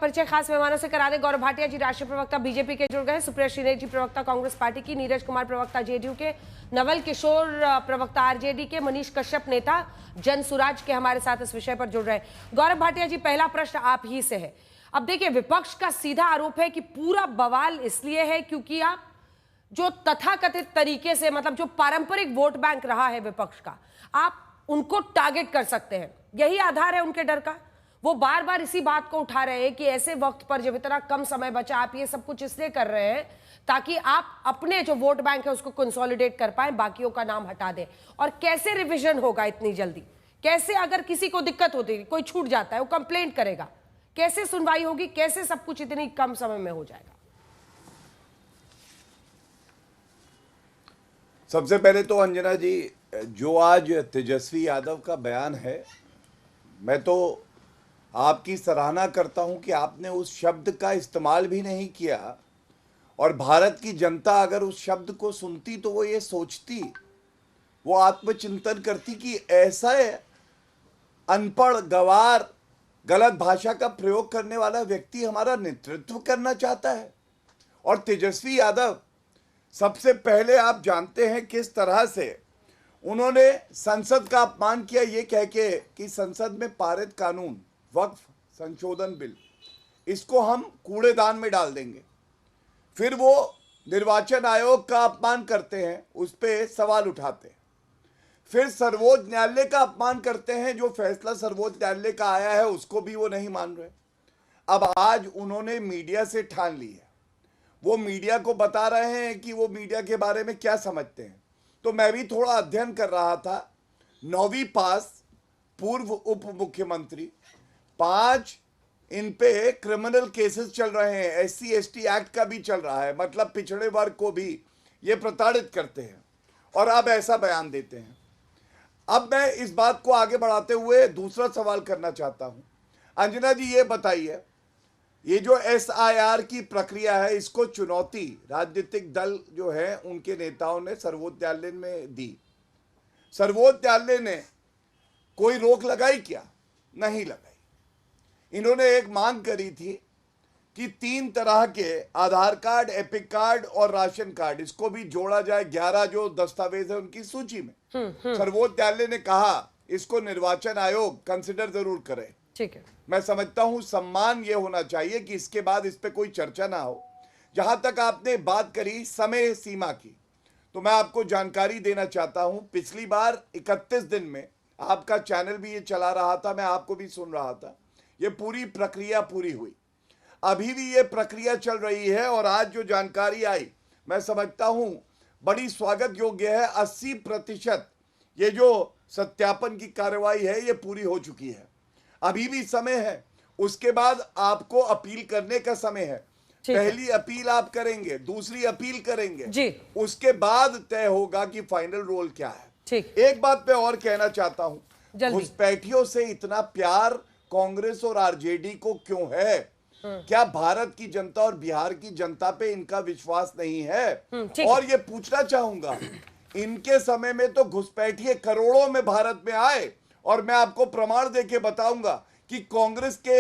परिचय खास मेहमानों से करा दें। गौरव भाटिया जी राष्ट्रीय प्रवक्ता बीजेपी के जुड़ गए, सुप्रिया श्रीनेत जी प्रवक्ता कांग्रेस पार्टी की, नीरज कुमार प्रवक्ता जेडीयू के, नवल किशोर प्रवक्ता आरजेडी के, मनीष कश्यप नेता जन सुराज के हमारे साथ इस विषय पर जुड़ रहे हैं। गौरव भाटिया जी, पहला प्रश्न आप ही से है। अब देखिए, विपक्ष का सीधा आरोप है कि पूरा बवाल इसलिए है क्योंकि आप जो तथाकथित तरीके से, मतलब जो पारंपरिक वोट बैंक रहा है विपक्ष का, आप उनको टारगेट कर सकते हैं। यही आधार है उनके डर का। वो बार बार इसी बात को उठा रहे हैं कि ऐसे वक्त पर जब इतना कम समय बचा, आप ये सब कुछ इसलिए कर रहे हैं ताकि आप अपने जो वोट बैंक है उसको कंसोलिडेट कर पाए, बाकियों का नाम हटा दें। और कैसे रिवीजन होगा इतनी जल्दी? कैसे अगर किसी को दिक्कत होती है, कोई छूट जाता है, वो कंप्लेंट करेगा, कैसे सुनवाई होगी? कैसे सब कुछ इतनी कम समय में हो जाएगा? सबसे पहले तो अंजना जी, जो आज तेजस्वी यादव का बयान है, मैं तो आपकी सराहना करता हूं कि आपने उस शब्द का इस्तेमाल भी नहीं किया। और भारत की जनता अगर उस शब्द को सुनती तो वो ये सोचती, वो आत्मचिंतन करती कि ऐसा अनपढ़, गवार, गलत भाषा का प्रयोग करने वाला व्यक्ति हमारा नेतृत्व करना चाहता है। और तेजस्वी यादव, सबसे पहले आप जानते हैं किस तरह से उन्होंने संसद का अपमान किया, ये कह के कि संसद में पारित कानून, वक्फ संशोधन बिल, इसको हम कूड़ेदान में डाल देंगे। फिर वो निर्वाचन आयोग का अपमान करते हैं, उस पर सवाल उठाते हैं। फिर सर्वोच्च न्यायालय का अपमान करते हैं, जो फैसला सर्वोच्च न्यायालय का आया है उसको भी वो नहीं मान रहे। अब आज उन्होंने मीडिया से ठान ली है, वो मीडिया को बता रहे हैं कि वो मीडिया के बारे में क्या समझते हैं। तो मैं भी थोड़ा अध्ययन कर रहा था। 9वीं पास, पूर्व उप मुख्यमंत्री, 5 इन पे क्रिमिनल केसेस चल रहे हैं, SC ST एक्ट का भी चल रहा है, मतलब पिछड़े वर्ग को भी ये प्रताड़ित करते हैं, और अब ऐसा बयान देते हैं। अब मैं इस बात को आगे बढ़ाते हुए दूसरा सवाल करना चाहता हूं। अंजना जी, ये बताइए, ये जो SIR की प्रक्रिया है, इसको चुनौती राजनीतिक दल जो है उनके नेताओं ने सर्वोच्च न्यायालय में दी। सर्वोच्च न्यायालय ने कोई रोक लगाई क्या? नहीं लगाई। इन्होंने एक मांग करी थी कि 3 तरह के आधार कार्ड, एपिक कार्ड और राशन कार्ड, इसको भी जोड़ा जाए 11 जो दस्तावेज है उनकी सूची में। सर्वोच्च न्यायालय ने कहा इसको निर्वाचन आयोग कंसिडर जरूर करे। ठीक है, मैं समझता हूं सम्मान ये होना चाहिए कि इसके बाद इस पे कोई चर्चा ना हो। जहां तक आपने बात करी समय सीमा की, तो मैं आपको जानकारी देना चाहता हूं। पिछली बार 31 दिन में आपका चैनल भी ये चला रहा था, मैं आपको भी सुन रहा था, ये पूरी प्रक्रिया पूरी हुई। अभी भी ये प्रक्रिया चल रही है, और आज जो जानकारी आई, मैं समझता हूं बड़ी स्वागत योग्य है। 80% ये जो सत्यापन की कार्रवाई है ये पूरी हो चुकी है। अभी भी समय है, उसके बाद आपको अपील करने का समय है। पहली अपील आप करेंगे, दूसरी अपील करेंगे जी, उसके बाद तय होगा कि फाइनल रोल क्या है। ठीक। एक बात मैं और कहना चाहता हूं, घुसपैठियों से इतना प्यार कांग्रेस और आरजेडी को क्यों है? क्या भारत की जनता और बिहार की जनता पे इनका विश्वास नहीं है? और ये पूछना चाहूंगा, इनके समय में तो घुसपैठिए करोड़ों में भारत में आए, और मैं आपको प्रमाण देके बताऊंगा कि कांग्रेस के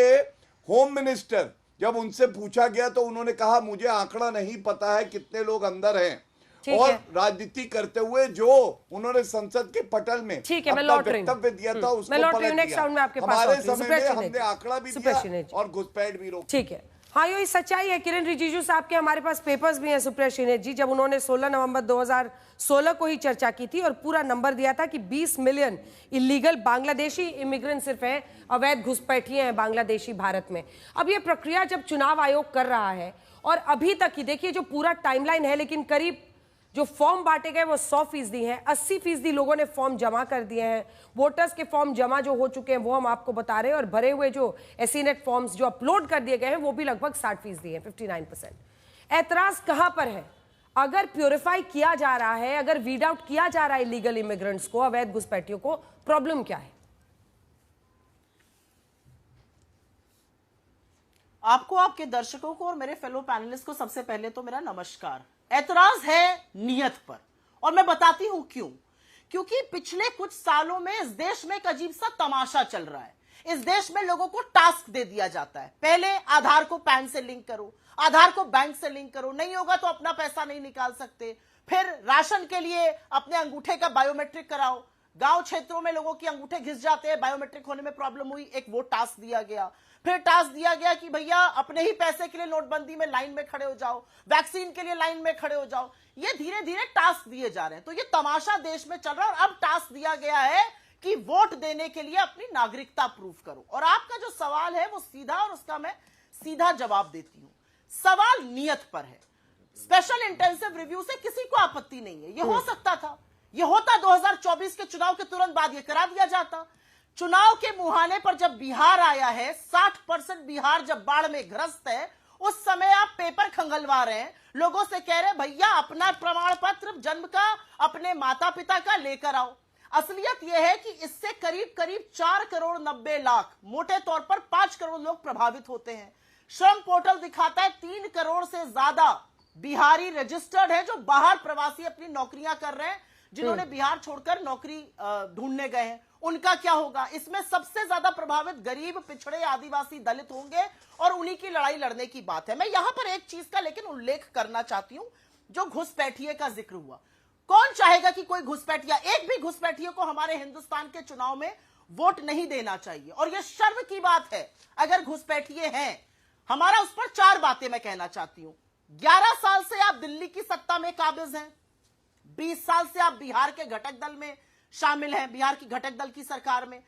होम मिनिस्टर, जब उनसे पूछा गया तो उन्होंने कहा मुझे आंकड़ा नहीं पता है कितने लोग अंदर हैं, और राजनीति करते हुए जो उन्होंने संसद के पटल में अपना वक्तव्य दिया था उसको पलट दिया। हमारे समय में हमने आंकड़ा भी दिया और घुसपैठ भी रोकी। ठीक है, हाँ, ये सच्चाई है। किरण रिजिजू साहब के हमारे पास पेपर्स भी हैं, सुप्रिया श्रीनेत जी, जब उन्होंने 16 नवंबर 2016 को ही चर्चा की थी और पूरा नंबर दिया था कि 20 मिलियन इलीगल बांग्लादेशी इमिग्रेंट सिर्फ हैं, अवैध घुसपैठिए हैं बांग्लादेशी भारत में। अब ये प्रक्रिया जब चुनाव आयोग कर रहा है, और अभी तक ही देखिए जो पूरा टाइमलाइन है, लेकिन करीब जो फॉर्म बांटे गए वो 100% हैं, 80% लोगों ने फॉर्म जमा कर दिए हैं। वोटर्स के फॉर्म जमा जो हो चुके हैं वो हम आपको बता रहे हैं, और भरे हुए जो एसीनेट फॉर्म्स जो अपलोड कर दिए गए हैं वो भी लगभग 60% हैं, 59%। ऐतराज कहां पर है? अगर प्योरीफाई किया जा रहा है, अगर वीड आउट किया जा रहा है इलीगल इमिग्रेंट्स को, अवैध घुसपैठियों को, प्रॉब्लम क्या है? आपको, आपके दर्शकों को और मेरे फेलो पैनलिस्ट को सबसे पहले तो मेरा नमस्कार। ऐतराज है नियत पर, और मैं बताती हूं क्यों। क्योंकि पिछले कुछ सालों में इस देश में एक अजीब सा तमाशा चल रहा है। इस देश में लोगों को टास्क दे दिया जाता है, पहले आधार को पैन से लिंक करो, आधार को बैंक से लिंक करो, नहीं होगा तो अपना पैसा नहीं निकाल सकते, फिर राशन के लिए अपने अंगूठे का बायोमेट्रिक कराओ, गांव क्षेत्रों में लोगों के अंगूठे घिस जाते हैं, बायोमेट्रिक होने में प्रॉब्लम हुई, एक वो टास्क दिया गया, फिर टास्क दिया गया कि भैया अपने ही पैसे के लिए नोटबंदी में लाइन में खड़े हो जाओ, वैक्सीन के लिए लाइन में खड़े हो जाओ। ये धीरे धीरे टास्क दिए जा रहे हैं, तो ये तमाशा देश में चल रहा है। और अब टास्क दिया गया है कि वोट देने के लिए अपनी नागरिकता प्रूफ करो। और आपका जो सवाल है वो सीधा, और उसका मैं सीधा जवाब देती हूं। सवाल नियत पर है। स्पेशल इंटेंसिव रिव्यू से किसी को आपत्ति नहीं है, ये हो सकता था, ये होता 2024 के चुनाव के तुरंत बाद ये करा दिया जाता। चुनाव के मुहाने पर जब बिहार आया है, 60% बिहार जब बाढ़ में ग्रस्त है, उस समय आप पेपर खंगलवा रहे हैं, लोगों से कह रहे हैं भैया अपना प्रमाण पत्र जन्म का अपने माता पिता का लेकर आओ। असलियत यह है कि इससे करीब करीब 4 करोड़ 90 लाख, मोटे तौर पर 5 करोड़ लोग प्रभावित होते हैं। श्रम पोर्टल दिखाता है 3 करोड़ से ज्यादा बिहारी रजिस्टर्ड है जो बाहर प्रवासी अपनी नौकरियां कर रहे हैं, जिन्होंने बिहार छोड़कर नौकरी ढूंढने गए हैं। उनका क्या होगा? इसमें सबसे ज्यादा प्रभावित गरीब, पिछड़े, आदिवासी, दलित होंगे और उन्हीं की लड़ाई लड़ने की बात है। मैं यहां पर एक चीज का लेकिन उल्लेख करना चाहती हूं, जो घुसपैठिए का जिक्र हुआ। कौन चाहेगा कि कोई घुसपैठिया, एक भी घुसपैठिए को हमारे हिंदुस्तान के चुनाव में वोट नहीं देना चाहिए। और यह शर्म की बात है अगर घुसपैठिए हैं। हमारा उस पर 4 बातें मैं कहना चाहती हूं। 11 साल से आप दिल्ली की सत्ता में काबिज हैं, 20 साल से आप बिहार के घटक दल में शामिल हैं, बिहार की घटक दल की सरकार में।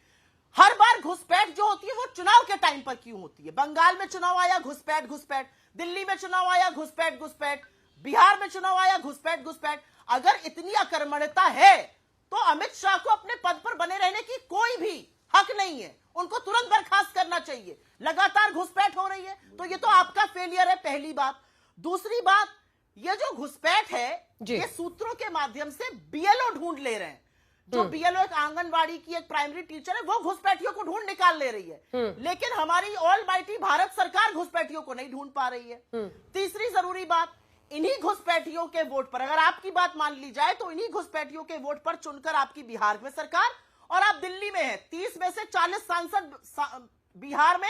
हर बार घुसपैठ जो होती है वो चुनाव के टाइम पर क्यों होती है? बंगाल में चुनाव आया, घुसपैठ घुसपैठ, दिल्ली में चुनाव आया, घुसपैठ घुसपैठ, बिहार में चुनाव आया, घुसपैठ घुसपैठ। अगर इतनी अकर्मण्यता है तो अमित शाह को अपने पद पर बने रहने की कोई भी हक नहीं है, उनको तुरंत बर्खास्त करना चाहिए। लगातार घुसपैठ हो रही है तो ये तो आपका फेलियर है, पहली बात। दूसरी बात, ये जो घुसपैठ है ये सूत्रों के माध्यम से बीएलओ ढूंढ ले रहे हैं। जो बीएलओ एक आंगनवाड़ी की एक प्राइमरी टीचर है, वो घुसपैठियों को ढूंढ निकाल ले रही है, लेकिन हमारी ऑल माइटी भारत सरकार घुसपैठियों को नहीं ढूंढ पा रही है। तीसरी जरूरी बात, इन्हीं घुसपैठियों के वोट पर, अगर आपकी बात मान ली जाए तो इन्हीं घुसपैठियों के वोट पर चुनकर आपकी बिहार में सरकार, और आप दिल्ली में हैं, 30 में से 40 सांसद बिहार में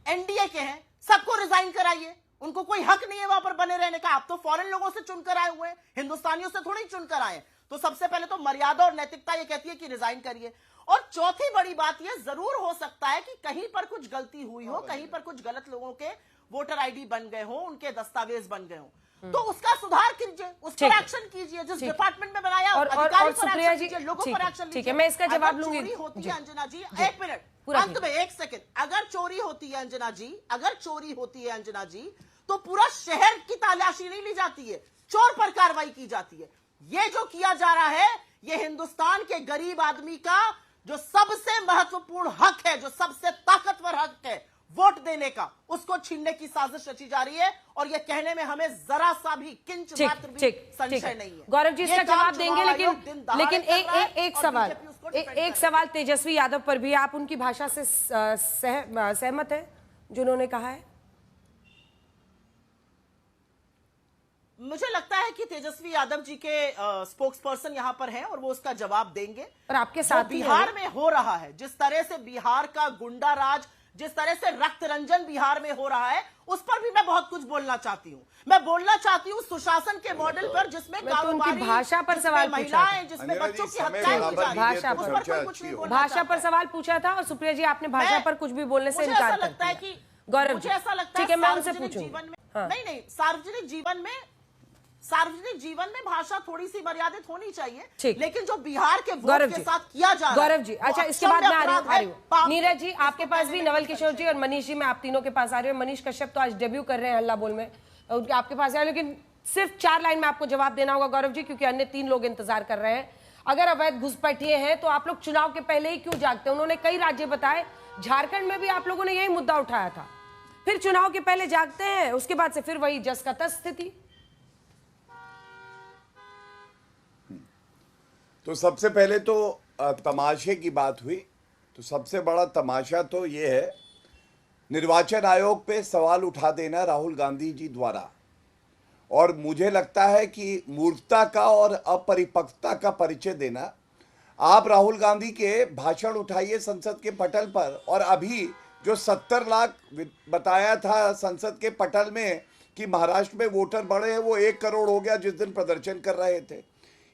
एनडीए के हैं, सबको रिजाइन कराइए। उनको कोई हक नहीं है वहां पर बने रहने का। आप तो फॉरेन लोगों से चुनकर आए हुए हैं, हिंदुस्तानियों से थोड़ी चुनकर आए। तो सबसे पहले तो मर्यादा और नैतिकता ये कहती है कि रिजाइन करिए। और चौथी बड़ी बात ये, जरूर हो सकता है कि कहीं पर कुछ गलती हुई हो, कहीं पर कुछ गलत लोगों के वोटर आईडी बन गए हो, उनके दस्तावेज बन गए हो, तो उसका सुधार कीजिए, उस पर एक्शन कीजिए। जिस डिपार्टमेंट में बनाया अधिकारी पर एक्शन कीजिए, लोगों पर एक्शन लीजिए। मैं इसका जवाब लूंगी। चोरी होती है अंजना जी, एक मिनट अंत में, एक सेकंड, अगर चोरी होती है अंजना जी, अगर चोरी होती है अंजना जी, तो पूरा शहर की तलाशी नहीं ली जाती है, चोर पर कार्रवाई की जाती है। ये जो किया जा रहा है, ये हिंदुस्तान के गरीब आदमी का जो सबसे महत्वपूर्ण हक है, जो सबसे ताकतवर हक है वोट देने का, उसको छीनने की साजिश रची जा रही है। और ये कहने में हमें जरा सा भी किंच मात्र भी संशय नहीं है। गौरव जी इसका जवाब देंगे, लेकिन एक सवाल तेजस्वी यादव पर भी, आप उनकी भाषा से सहमत है जो उन्होंने कहा है? मुझे लगता है कि तेजस्वी यादव जी के स्पोक्स पर्सन यहां पर हैं और वो उसका जवाब देंगे। और आपके साथ बिहार में हो रहा है, जिस तरह से बिहार का गुंडा राज, जिस तरह से रक्त रंजन बिहार में हो रहा है, उस पर भी मैं बहुत कुछ बोलना चाहती हूँ। मैं बोलना चाहती हूँ सुशासन के मॉडल पर, जिसमें कारोबारी, भाषा पर सवाल महिलाएं, जिसमें बच्चों की हत्याएं की जा रही है, उस पर कोई कुछ नहीं बोलना। भाषा पर सवाल पूछा था और सुप्रिया जी आपने भाषा पर कुछ भी बोलने से इनकार कर दिया। गौरव, मुझे ऐसा लगता है, मैं उनसे पूछूंगी। नहीं, सार्वजनिक जीवन में भाषा थोड़ी सी मर्यादित होनी चाहिए, लेकिन जो बिहार के वोट के साथ किया जा रहा है। गौरव जी, अच्छा इसके बाद मैं आ रही हूँ। नीरज जी आपके पास भी, नवल किशोर जी और मनीष जी, मैं आप तीनों के पास आ रही हूँ। मनीष कश्यप तो आज डेब्यू कर रहे हैं हल्ला बोल में, आपके पास आ, लेकिन सिर्फ 4 लाइन में आपको जवाब देना होगा गौरव जी, क्योंकि अन्य 3 लोग इंतजार कर रहे हैं। अगर अवैध घुसपैठिए हैं तो आप लोग चुनाव के पहले ही क्यों जागते हैं? उन्होंने कई राज्य बताए, झारखंड में भी आप लोगों ने यही मुद्दा उठाया था, फिर चुनाव के पहले जागते हैं, उसके बाद से फिर वही जस का तस स्थिति। तो सबसे पहले तो तमाशे की बात हुई, तो सबसे बड़ा तमाशा तो ये है निर्वाचन आयोग पे सवाल उठा देना राहुल गांधी जी द्वारा। और मुझे लगता है कि मूर्खता का और अपरिपक्वता का परिचय देना आप राहुल गांधी के भाषण उठाइए संसद के पटल पर, और अभी जो 70 लाख बताया था संसद के पटल में कि महाराष्ट्र में वोटर बढ़े हैं, वो 1 करोड़ हो गया जिस दिन प्रदर्शन कर रहे थे।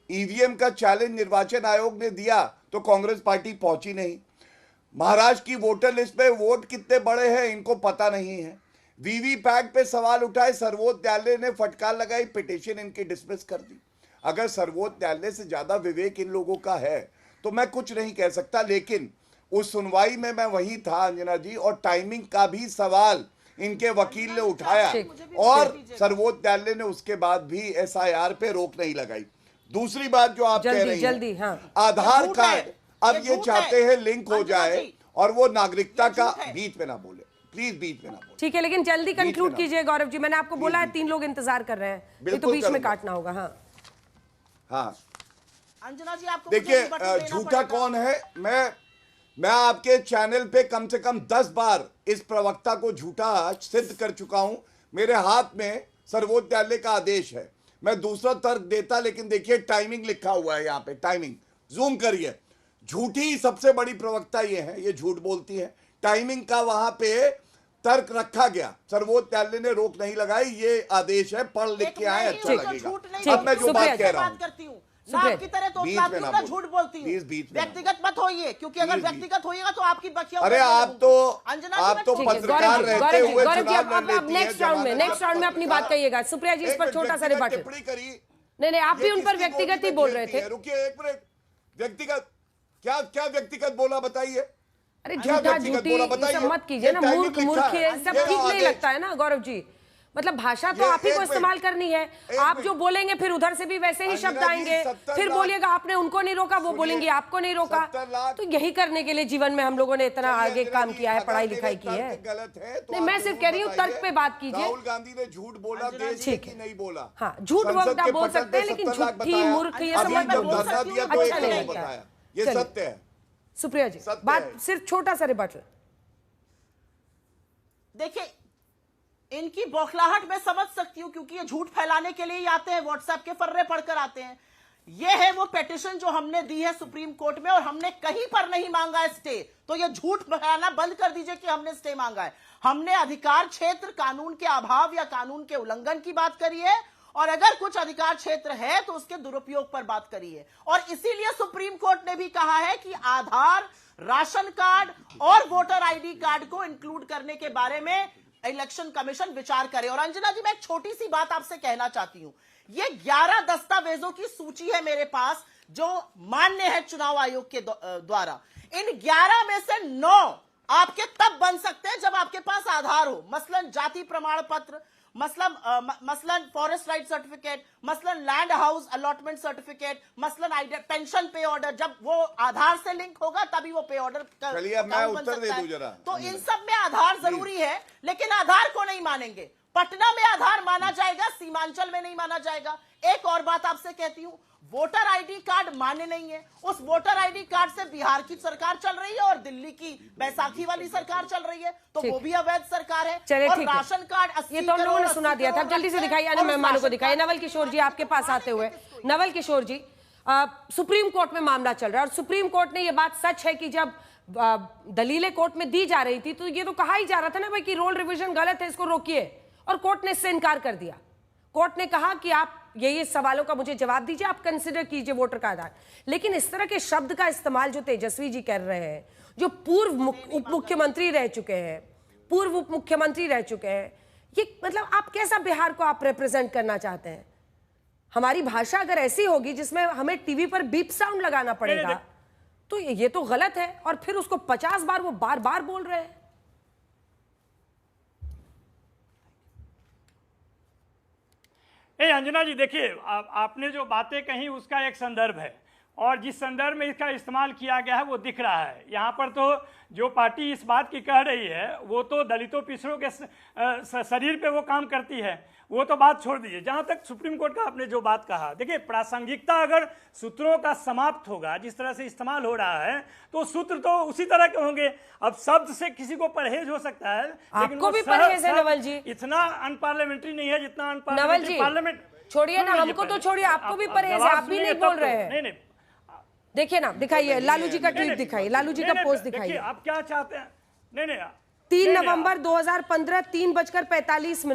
ईवीएम का चैलेंज निर्वाचन आयोग ने दिया तो कांग्रेस पार्टी पहुंची नहीं। महाराष्ट्र की वोटर लिस्ट में वोट कितने बड़े हैं इनको पता नहीं है। वीवीपैट पे सवाल उठाए, सर्वोच्च न्यायालय ने फटकार लगाई, पिटीशन इनकी डिसमिस कर दी। अगर सर्वोच्च न्यायालय से ज्यादा विवेक इन लोगों का है तो मैं कुछ नहीं कह सकता, लेकिन उस सुनवाई में मैं वहीं था अंजना जी, और टाइमिंग का भी सवाल इनके वकील ने उठाया और सर्वोच्च न्यायालय ने उसके बाद भी एसआईआर पे रोक नहीं लगाई। दूसरी बात जो आप कह रही हैं, हाँ। आधार कार्ड अब ये चाहते हैं लिंक हो जाए और वो नागरिकता का, बीच में ना बोले प्लीज, बीच में ना बोले। ठीक है, लेकिन जल्दी कंक्लूड कीजिए गौरव जी, मैंने आपको बोला है 3 लोग इंतजार कर रहे हैं, ये तो बीच में काटना होगा। हाँ हाँ अंजना जी, आपको देखिए, झूठा कौन है, मैं आपके चैनल पे कम से कम 10 बार इस प्रवक्ता को झूठा सिद्ध कर चुका हूं। मेरे हाथ में सर्वोच्च न्यायालय का आदेश है, मैं दूसरा तर्क देता, लेकिन देखिए टाइमिंग लिखा हुआ है यहाँ पे, टाइमिंग जूम करिए। झूठी सबसे बड़ी प्रवक्ता ये है, ये झूठ बोलती है। टाइमिंग का वहां पे तर्क रखा गया, सर्वोच्च न्यायालय ने रोक नहीं लगाई, ये आदेश है, पढ़ लिख के आए, अच्छा लगेगा। अब मैं जो बात कह रहा हूँ, ना आपकी तरह तो ना झूठ बोलती हूँ, व्यक्तिगत मत होइए, क्योंकि अगर व्यक्तिगत होइएगा तो आपकी बखिया। अरे आप तो पत्रकार रहते हुए नेक्स्ट राउंड में अपनी बात कहिएगा। सुप्रिया जी, इस पर छोटा सा रिबट। नहीं, आप भी उन पर व्यक्तिगत ही बोल रहे थे। रुकिए एक मिनट, व्यक्तिगत क्या व्यक्तिगत बोला बताइए? अरे झूठा झूठी ये सब मत कीजिए ना, मूर्ख सब ठीक नहीं लगता है ना गौरव जी। मतलब भाषा तो आप ही को इस्तेमाल करनी है, आप जो बोलेंगे फिर उधर से भी वैसे ही शब्द आएंगे, फिर बोलिएगा आपने उनको नहीं रोका, वो बोलेंगे आपको नहीं रोका। तो यही करने के लिए जीवन में हम लोगों ने इतना आगे काम किया है, पढ़ाई लिखाई की है। नहीं, मैं सिर्फ कह रही हूँ तर्क पे बात कीजिए। राहुल गांधी ने झूठ बोला, ठीक है, नहीं बोला। हाँ, झूठ बोल सकते हैं, लेकिन झूठी मूर्ख ये सब अच्छा नहीं लगता, ये सत्य है। सुप्रिया जी, बात सिर्फ छोटा सा रिबट। देखिए, इनकी बौखलाहट मैं समझ सकती हूं, क्योंकि ये झूठ फैलाने के लिए ही आते हैं, व्हाट्सएप के फर्रे पढ़कर आते हैं। ये है वो पिटीशन जो हमने दी है सुप्रीम कोर्ट में, और हमने कहीं पर नहीं मांगा है स्टे। तो ये झूठ फैलाना बंद कर दीजिए कि हमने स्टे मांगा है। हमने अधिकार क्षेत्र, कानून के अभाव या कानून के उल्लंघन की बात करी है, और अगर कुछ अधिकार क्षेत्र है तो उसके दुरुपयोग पर बात करी है। और इसीलिए सुप्रीम कोर्ट ने भी कहा है कि आधार, राशन कार्ड और वोटर आईडी कार्ड को इंक्लूड करने के बारे में इलेक्शन कमीशन विचार करे। और अंजना जी, मैं एक छोटी सी बात आपसे कहना चाहती हूं। ये 11 दस्तावेजों की सूची है मेरे पास जो मान्य है चुनाव आयोग के द्वारा। इन 11 में से 9 आपके तब बन सकते हैं जब आपके पास आधार हो, मसलन जाति प्रमाण पत्र, मसलन फॉरेस्ट राइट सर्टिफिकेट, मसलन लैंड हाउस अलॉटमेंट सर्टिफिकेट, मसलन पेंशन पे ऑर्डर। जब वो आधार से लिंक होगा तभी वो पे ऑर्डर बन सकता है। तो इन सब में आधार जरूरी है, लेकिन आधार को नहीं मानेंगे। पटना में आधार माना जाएगा, सीमांचल में नहीं माना जाएगा। एक और बात आपसे कहती हूं, वोटर आईडी कार्ड मान्य नहीं है। उस वोटर आईडी कार्ड से बिहार की सरकार चल रही है और दिल्ली की बैसाखी वाली सरकार चल रही है, तो वो भी अवैध सरकार है। और राशन कार्ड ये तो हम लोगों ने सुना दिया था। जल्दी से दिखाइए, मेहमानों को दिखाइए। नवल किशोर जी आपके पास आते हुए। नवल किशोर जी, सुप्रीम कोर्ट में मामला चल रहा है और सुप्रीम कोर्ट ने ये बात सच है कि जब दलीलें कोर्ट में दी जा रही थी तो ये तो कहा ही जा रहा था ना भाई कि रोल रिवीजन गलत है, इसको रोकिए, और कोर्ट ने इससे इनकार कर दिया। कोर्ट ने कहा कि आप ये सवालों का मुझे जवाब दीजिए, आप कंसिडर कीजिए वोटर का आधार। लेकिन इस तरह के शब्द का इस्तेमाल जो तेजस्वी जी कर रहे हैं, जो पूर्व उप मुख्यमंत्री रह चुके हैं, ये मतलब आप कैसा बिहार को आप रिप्रेजेंट करना चाहते हैं? हमारी भाषा अगर ऐसी होगी जिसमें हमें टीवी पर बीप साउंड लगाना पड़ेगा तो ये तो गलत है, और फिर उसको 50 बार वो बार बार बोल रहे हैं। अंजना जी, देखिए, आपने जो बातें कही उसका एक संदर्भ है, और जिस संदर्भ में इसका इस्तेमाल किया गया है वो दिख रहा है। यहाँ पर तो जो पार्टी इस बात की कह रही है वो तो दलितों पिछड़ों के शरीर पे वो काम करती है, वो तो बात छोड़ दीजिए। जहाँ तक सुप्रीम कोर्ट का आपने जो बात कहा, देखिए, प्रासंगिकता अगर सूत्रों का समाप्त होगा, जिस तरह से इस्तेमाल हो रहा है, तो सूत्र तो उसी तरह के होंगे। अब शब्द से किसी को परहेज हो सकता है, लेकिन आपको भी परहेज है नवल जी। इतना अनपार्लियामेंट्री नहीं है जितना अनपार्लियामेंट्री पार्लियामेंट। छोड़िए ना, हमको तो छोड़िए, आपको भी परहेज है, आप भी नहीं बोल रहे हैं। नहीं, देखिए ना, दिखाइए लालू जी का ट्वीट दिखाइए, लालू जी का पोस्ट देखिए, दिखाइए। आप क्या चाहते हैं? नहीं 3 नवंबर 2015 3:45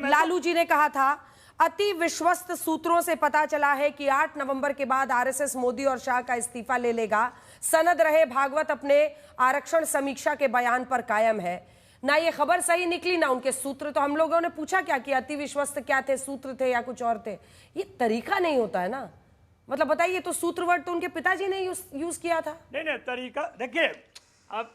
लालू जी ने कहा था, अति विश्वस्त सूत्रों से पता चला है कि 8 नवंबर के बाद आरएसएस मोदी और शाह का इस्तीफा ले लेगा। सनद रहे भागवत अपने आरक्षण समीक्षा के बयान पर कायम है। ना ये खबर सही निकली ना उनके सूत्र। तो हम लोगों ने पूछा क्या कि अति विश्वस्त क्या थे, सूत्र थे या कुछ और थे? ये तरीका नहीं होता है ना। मतलब बताइए, तो सूत्र वर्ड तो उनके पिताजी ने यूज किया था। नहीं तरीका देखिए, अब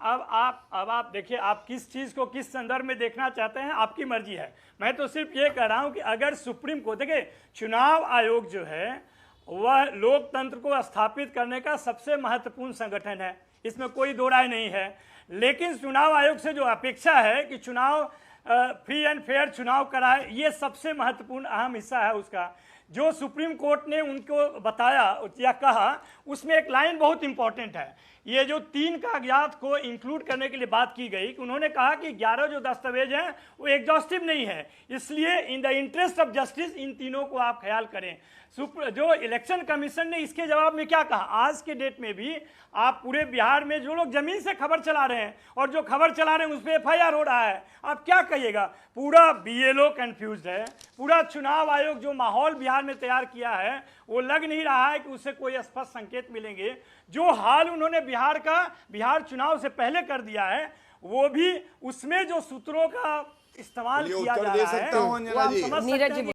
आप देखिए, आप किस चीज को किस संदर्भ में देखना चाहते हैं, आपकी मर्जी है। मैं तो सिर्फ ये कह रहा हूं कि अगर सुप्रीम कोर्ट, देखिए चुनाव आयोग जो है वह लोकतंत्र को स्थापित करने का सबसे महत्वपूर्ण संगठन है, इसमें कोई दो राय नहीं है। लेकिन चुनाव आयोग से जो अपेक्षा है कि चुनाव फ्री एंड फेयर चुनाव कराए, ये सबसे महत्वपूर्ण अहम हिस्सा है उसका। जो सुप्रीम कोर्ट ने उनको बताया या कहा, उसमें एक लाइन बहुत इंपॉर्टेंट है। ये जो 3 कागजात को इंक्लूड करने के लिए बात की गई कि उन्होंने कहा कि 11 जो दस्तावेज हैं वो एग्जॉस्टिव नहीं है, इसलिए in the interest of justice in तीनों को आप ख्याल करें। जो इलेक्शन कमीशन ने इसके जवाब में क्या कहा, आज के डेट में भी आप पूरे बिहार में जो लोग जमीन से खबर चला रहे हैं और जो खबर चला रहे हैं उस पर FIR हो रहा है, आप क्या कहिएगा? पूरा BLO कंफ्यूज्ड है। पूरा चुनाव आयोग जो माहौल बिहार में तैयार किया है वो लग नहीं रहा है कि उससे कोई स्पष्ट संकेत मिलेंगे। जो हाल उन्होंने बिहार चुनाव से पहले कर दिया है, वो भी उसमें जो सूत्रों का इस्तेमाल किया जा रहा है, वो आप समझ सकते हैं।